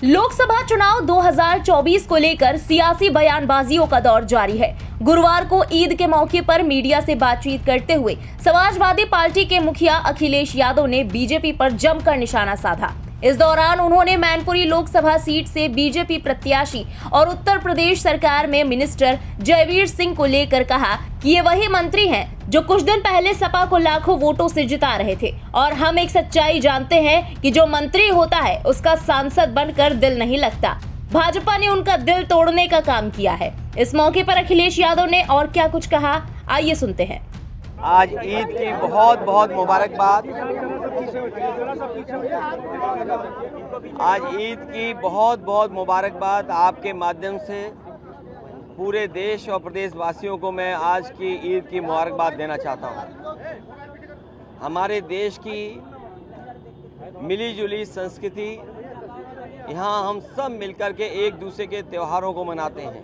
लोकसभा चुनाव 2024 को लेकर सियासी बयानबाजियों का दौर जारी है। गुरुवार को ईद के मौके पर मीडिया से बातचीत करते हुए समाजवादी पार्टी के मुखिया अखिलेश यादव ने बीजेपी पर जमकर निशाना साधा। इस दौरान उन्होंने मैनपुरी लोकसभा सीट से बीजेपी प्रत्याशी और उत्तर प्रदेश सरकार में मिनिस्टर जयवीर सिंह को लेकर कहा कि ये वही मंत्री हैं जो कुछ दिन पहले सपा को लाखों वोटों से जिता रहे थे और हम एक सच्चाई जानते हैं कि जो मंत्री होता है उसका सांसद बनकर दिल नहीं लगता। भाजपा ने उनका दिल तोड़ने का काम किया है। इस मौके पर अखिलेश यादव ने और क्या कुछ कहा, आइए सुनते हैं। आज ईद की बहुत बहुत मुबारकबाद। आज ईद की बहुत बहुत मुबारकबाद आपके माध्यम से पूरे देश और प्रदेश वासियों को मैं आज की ईद की मुबारकबाद देना चाहता हूँ। हमारे देश की मिली जुली संस्कृति, यहाँ हम सब मिलकर के एक दूसरे के त्योहारों को मनाते हैं।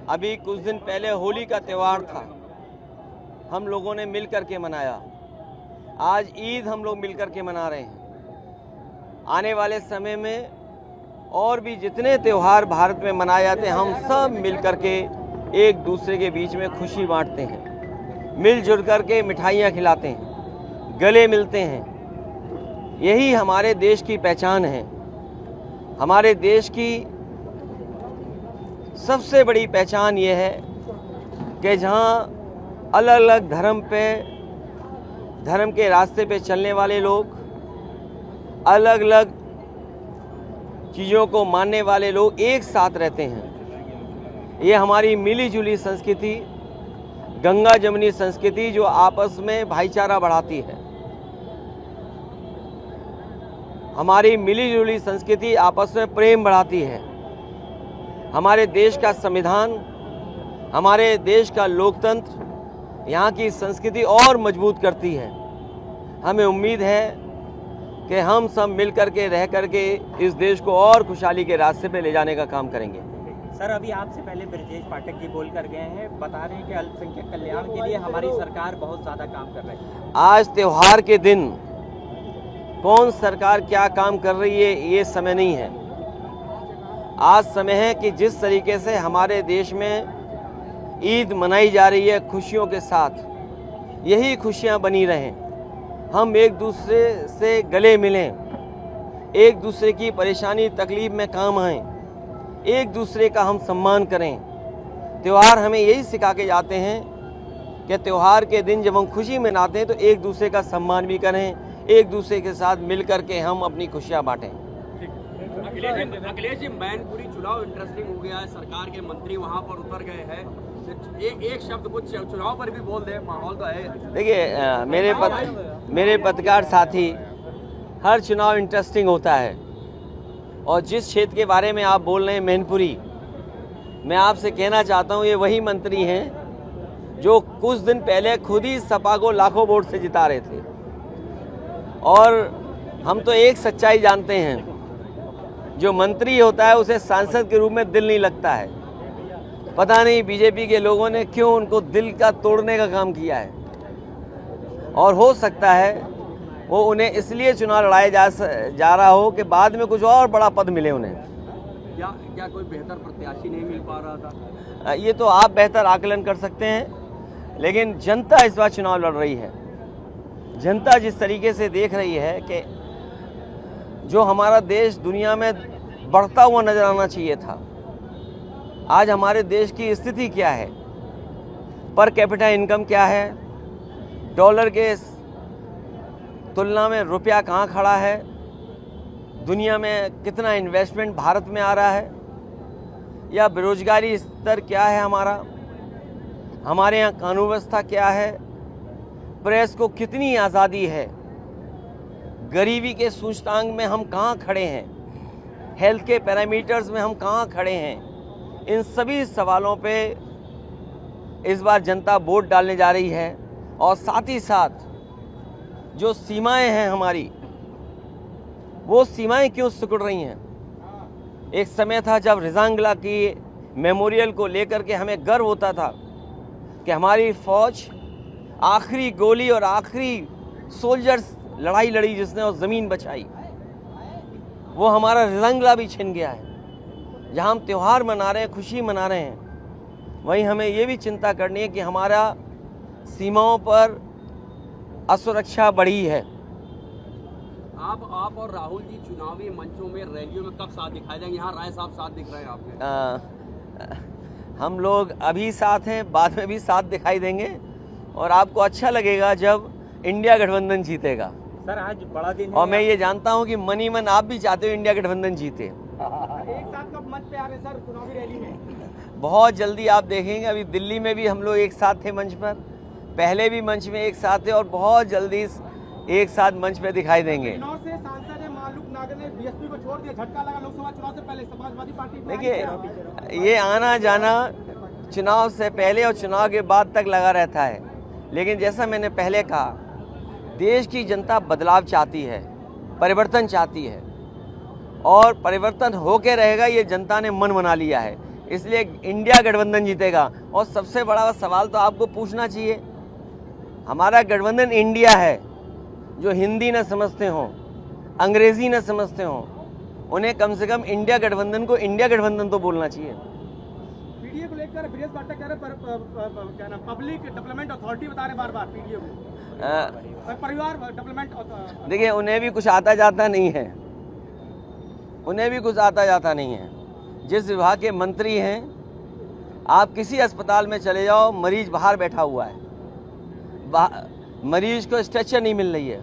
अभी कुछ दिन पहले होली का त्यौहार था, हम लोगों ने मिल कर के मनाया। आज ईद हम लोग मिल कर के मना रहे हैं। आने वाले समय में और भी जितने त्यौहार भारत में मनाए जाते हैं, हम सब मिल कर के एक दूसरे के बीच में खुशी बांटते हैं, मिलजुल कर के मिठाइयाँ खिलाते हैं, गले मिलते हैं। यही हमारे देश की पहचान है। हमारे देश की सबसे बड़ी पहचान ये है कि जहाँ अलग अलग धर्म के रास्ते पे चलने वाले लोग, अलग अलग चीज़ों को मानने वाले लोग एक साथ रहते हैं। ये हमारी मिली जुली संस्कृति, गंगा जमुनी संस्कृति जो आपस में भाईचारा बढ़ाती है। हमारी मिली जुली संस्कृति आपस में प्रेम बढ़ाती है। हमारे देश का संविधान, हमारे देश का लोकतंत्र यहाँ की संस्कृति और मजबूत करती है। हमें उम्मीद है कि हम सब मिल कर के रह कर के इस देश को और खुशहाली के रास्ते पे ले जाने का काम करेंगे। सर, अभी आपसे पहले ब्रजेश पाठक जी बोल कर गए हैं, बता रहे हैं कि अल्पसंख्यक कल्याण के लिए हमारी सरकार बहुत ज़्यादा काम कर रही है। आज त्योहार के दिन कौन सरकार क्या काम कर रही है ये समय नहीं है। आज समय है कि जिस तरीके से हमारे देश में ईद मनाई जा रही है खुशियों के साथ, यही खुशियां बनी रहें। हम एक दूसरे से गले मिलें, एक दूसरे की परेशानी तकलीफ में काम आएं, एक दूसरे का हम सम्मान करें। त्यौहार हमें यही सिखा के जाते हैं कि त्यौहार के दिन जब हम खुशी मनाते हैं तो एक दूसरे का सम्मान भी करें, एक दूसरे के साथ मिल कर के हम अपनी खुशियाँ बाँटें। अखिलेश जी, मैनपुरी चुनाव इंटरेस्टिंग हो गया है। सरकार के मंत्री वहां पर उतर गए हैं। एक शब्द कुछ चुनाव पर भी बोल दे, माहौल तो है। देखिए, मेरे पत्रकार साथी, हर चुनाव इंटरेस्टिंग होता है और जिस क्षेत्र के बारे में आप बोल रहे हैं मैनपुरी, मैं आपसे कहना चाहता हूँ ये वही मंत्री हैं जो कुछ दिन पहले खुद ही सपा को लाखों वोट से जिता रहे थे। और हम तो एक सच्चाई जानते हैं, जो मंत्री होता है उसे सांसद के रूप में दिल नहीं लगता है। पता नहीं बीजेपी के लोगों ने क्यों उनको दिल का तोड़ने का काम किया है, और हो सकता है वो उन्हें इसलिए चुनाव लड़ाया जा रहा हो कि बाद में कुछ और बड़ा पद मिले उन्हें। क्या कोई बेहतर प्रत्याशी नहीं मिल पा रहा था? ये तो आप बेहतर आकलन कर सकते हैं, लेकिन जनता इस बार चुनाव लड़ रही है। जनता जिस तरीके से देख रही है कि जो हमारा देश दुनिया में बढ़ता हुआ नजर आना चाहिए था, आज हमारे देश की स्थिति क्या है, पर कैपिटा इनकम क्या है, डॉलर के तुलना में रुपया कहाँ खड़ा है, दुनिया में कितना इन्वेस्टमेंट भारत में आ रहा है, या बेरोजगारी स्तर क्या है हमारे यहाँ कानून व्यवस्था क्या है, प्रेस को कितनी आज़ादी है, गरीबी के सूचकांक में हम कहाँ खड़े हैं, हेल्थ के पैरामीटर्स में हम कहाँ खड़े हैं। इन सभी सवालों पे इस बार जनता वोट डालने जा रही है। और साथ ही साथ जो सीमाएं हैं हमारी, वो सीमाएं क्यों सिकुड़ रही हैं। एक समय था जब रिजांगला की मेमोरियल को लेकर के हमें गर्व होता था कि हमारी फौज आखिरी गोली और आखिरी सोल्जर्स लड़ाई लड़ी जिसने और ज़मीन बचाई। वो हमारा रंगला भी छिन गया है। जहाँ हम त्यौहार मना रहे हैं, खुशी मना रहे हैं, वहीं हमें ये भी चिंता करनी है कि हमारा सीमाओं पर असुरक्षा बढ़ी है। आप और राहुल जी चुनावी मंचों में, रैलियों में कब साथ दिखाई देंगे? यहाँ राय साहब साथ दिख रहे हैं आपके। हम लोग अभी साथ हैं, बाद में भी साथ दिखाई देंगे और आपको अच्छा लगेगा जब इंडिया गठबंधन जीतेगा। सर आज बड़ा दिन है और मैं ये जानता हूँ कि मन ही मन आप भी चाहते हो इंडिया गठबंधन जीते। एक साथ कब मंच पे आ रहे हैं सर चुनावी रैली में? बहुत जल्दी आप देखेंगे। अभी दिल्ली में भी हम लोग एक साथ थे मंच पर, पहले भी मंच में एक साथ थे और बहुत जल्दी एक साथ मंच पे दिखाई देंगे। किन्नौर से सांसद मालूक नागर ने बीएसपी को छोड़ दिया, झटका लगा लोकसभा चुनाव से पहले। समाजवादी पार्टी देखिए, ये आना जाना चुनाव से पहले और चुनाव के बाद तक लगा रहता है, लेकिन जैसा मैंने पहले कहा, देश की जनता बदलाव चाहती है, परिवर्तन चाहती है और परिवर्तन होके रहेगा। ये जनता ने मन बना लिया है, इसलिए इंडिया गठबंधन जीतेगा। और सबसे बड़ा सवाल तो आपको पूछना चाहिए, हमारा गठबंधन इंडिया है। जो हिंदी न समझते हों, अंग्रेजी न समझते हों, उन्हें कम से कम इंडिया गठबंधन को इंडिया गठबंधन तो बोलना चाहिए। पीडीए को लेकर ब्रिजेश पाठक कह रहे क्या नाम, पब्लिक डेवलपमेंट अथॉरिटी बता रहे बार पीडीए को, परिवार डेवलपमेंट। देखिए, उन्हें भी कुछ आता जाता नहीं है, उन्हें भी कुछ आता जाता नहीं है। जिस विभाग के मंत्री हैं, आप किसी अस्पताल में चले जाओ, मरीज बाहर बैठा हुआ है, मरीज को स्ट्रेचर नहीं मिल रही है,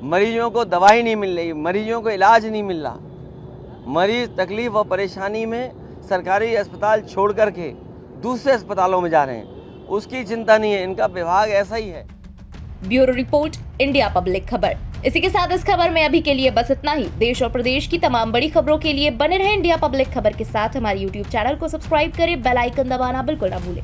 मरीजों को दवाई नहीं मिल रही, मरीजों को इलाज नहीं मिल रहा। मरीज तकलीफ और परेशानी में सरकारी अस्पताल छोड़ करके दूसरे अस्पतालों में जा रहे हैं, उसकी चिंता नहीं है। इनका विभाग ऐसा ही है। ब्यूरो रिपोर्ट, इंडिया पब्लिक खबर। इसी के साथ इस खबर में अभी के लिए बस इतना ही। देश और प्रदेश की तमाम बड़ी खबरों के लिए बने रहें इंडिया पब्लिक खबर के साथ। हमारे YouTube चैनल को सब्सक्राइब करें, बेल आइकन दबाना बिल्कुल ना भूलें।